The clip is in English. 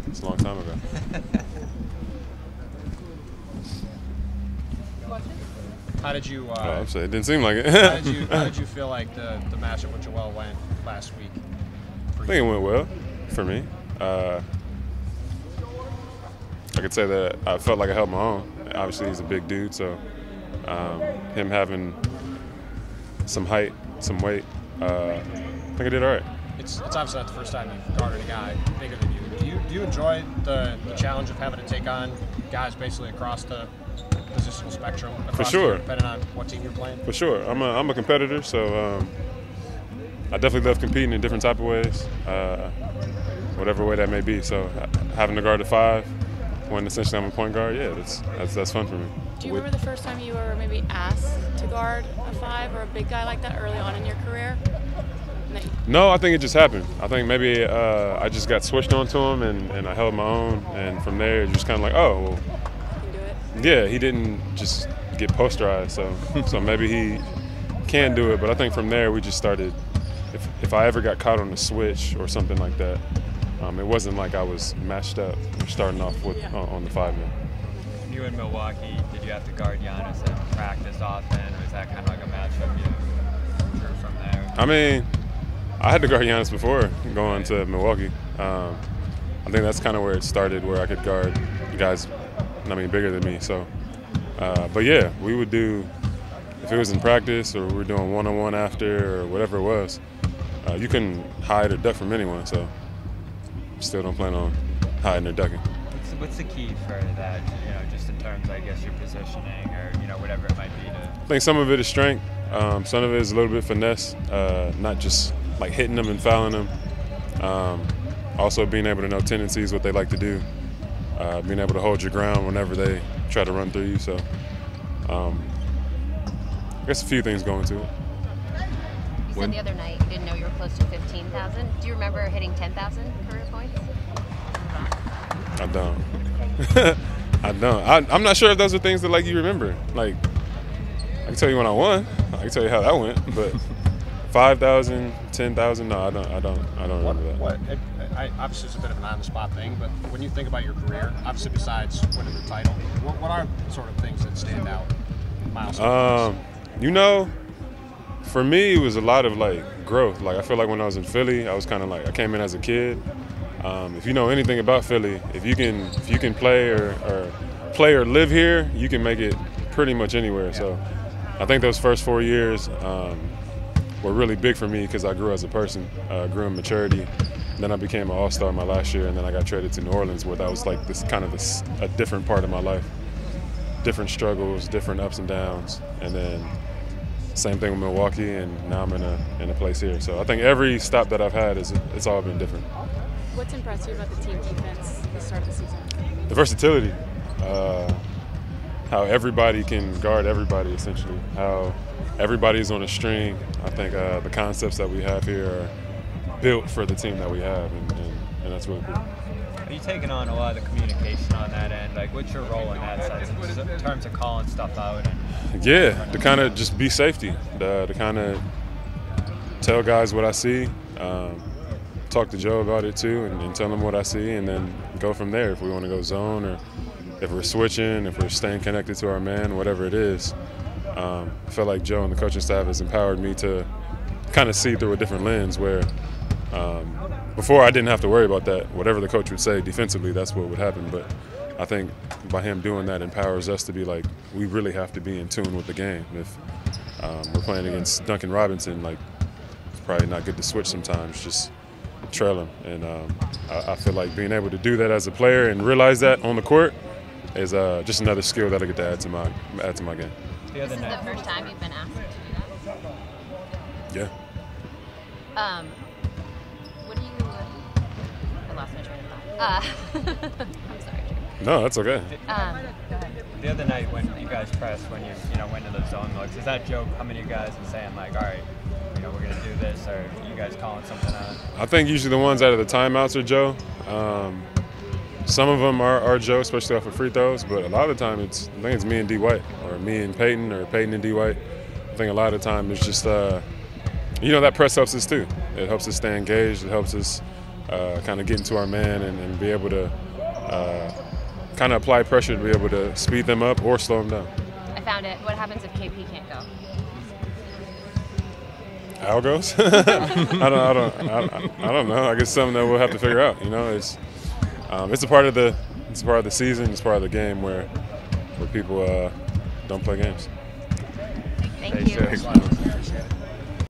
It's a long time ago. How did you? I'm saying it didn't seem like it. how did you feel like the matchup with Joel went last week? I think it went well for me. I could say that I felt like I held my own. Obviously, he's a big dude, so him having some height, some weight, I think I did all right. It's obviously not the first time you've guarded a guy bigger than you. Do you enjoy the challenge of having to take on guys basically across the positional spectrum? For sure. Depending on what team you're playing? For sure. I'm a competitor, so I definitely love competing in different type of ways, whatever way that may be. So having to guard the 5 when essentially I'm a point guard, yeah, that's fun for me. Do you remember the first time you were maybe asked to guard a 5 or a big guy like that early on in your career? No, I think it just happened. I think maybe I just got switched onto him and I held my own, and from there it just kind of like, oh, well, can do it. Yeah, he didn't just get posterized, so maybe he can do it. But I think from there we just started. If I ever got caught on a switch or something like that, it wasn't like I was matched up or starting off with on the 5-man. You in Milwaukee, did you have to guard Giannis in practice often, or was that kind of like a matchup you drew from there? I mean, I had to guard Giannis before going to Milwaukee. I think that's kind of where it started, where I could guard guys, bigger than me. So, but yeah, we would do, if it was in practice or we were doing one-on-one after or whatever it was, you couldn't hide or duck from anyone. So, still don't plan on hiding or ducking. What's the key for that? Just in terms, I guess, your positioning or whatever it might be. I think some of it is strength. Some of it is a little bit finesse, not just like hitting them and fouling them. Also being able to know tendencies, what they like to do, being able to hold your ground whenever they try to run through you. So I guess a few things go into it. You said the other night you didn't know you were close to 15,000. Do you remember hitting 10,000 career points? I don't. I don't. I'm not sure if those are things that like you remember. Like, I can tell you when I won. I can tell you how that went, but 5,000, 10,000, no, I don't remember that. Obviously, it's a bit of an on-the-spot thing, but when you think about your career, obviously besides winning the title, what are sort of things that stand out? Milestones. For me, it was a lot of like growth. Like I feel like when I was in Philly, I was kind of like I came in as a kid. If you know anything about Philly, if you can play or live here, you can make it pretty much anywhere. Yeah. So I think those first 4 years were really big for me because I grew as a person, grew in maturity. Then I became an all-star my last year, and then I got traded to New Orleans, where that was like this kind of a different part of my life, different struggles, different ups and downs, and then same thing with Milwaukee, and now I'm in a place here. So I think every stop that I've had it's all been different. What's impressed you about the team defense at the start of the season? The versatility, how everybody can guard everybody essentially, how everybody's on a string. I think the concepts that we have here are built for the team that we have, and that's really cool. Are you taking on a lot of the communication on that end? Like, what's your role in that sense in terms of calling stuff out? Yeah, to kind of just be safety, to kind of tell guys what I see, talk to Joe about it too, and tell him what I see, and then go from there. If we want to go zone, or if we're switching, if we're staying connected to our man, whatever it is. I feel like Joe and the coaching staff has empowered me to kind of see through a different lens where before I didn't have to worry about that. Whatever the coach would say defensively, that's what would happen. But I think by him doing that empowers us to be like, we really have to be in tune with the game. If we're playing against Duncan Robinson, like, it's probably not good to switch sometimes, just trail him. And I feel like being able to do that as a player and realize that on the court is just another skill that I get to add to my game. This is the first time you've been asked to do that? Yeah. What do you? I lost my train of thought. I'm sorry, Jrue. No, that's okay. Go ahead. The other night when you guys pressed, when you went to those zone looks, is that Joe coming to you guys and saying like, all right, we're gonna do this, or you guys calling something out? I think usually the ones out of the timeouts are Joe. Some of them are Joe, especially off of free throws, but a lot of the time I think it's me and D. White, or me and Peyton, or Peyton and D. White. I think a lot of the time it's just, that press helps us too. It helps us stay engaged. It helps us kind of get into our man and be able to kind of apply pressure to be able to speed them up or slow them down. I found it. What happens if KP can't go? Al goes? I don't know. I guess something that we'll have to figure out. You know, it's a part of the season. It's part of the game where people don't play games. Thank you. Appreciate it.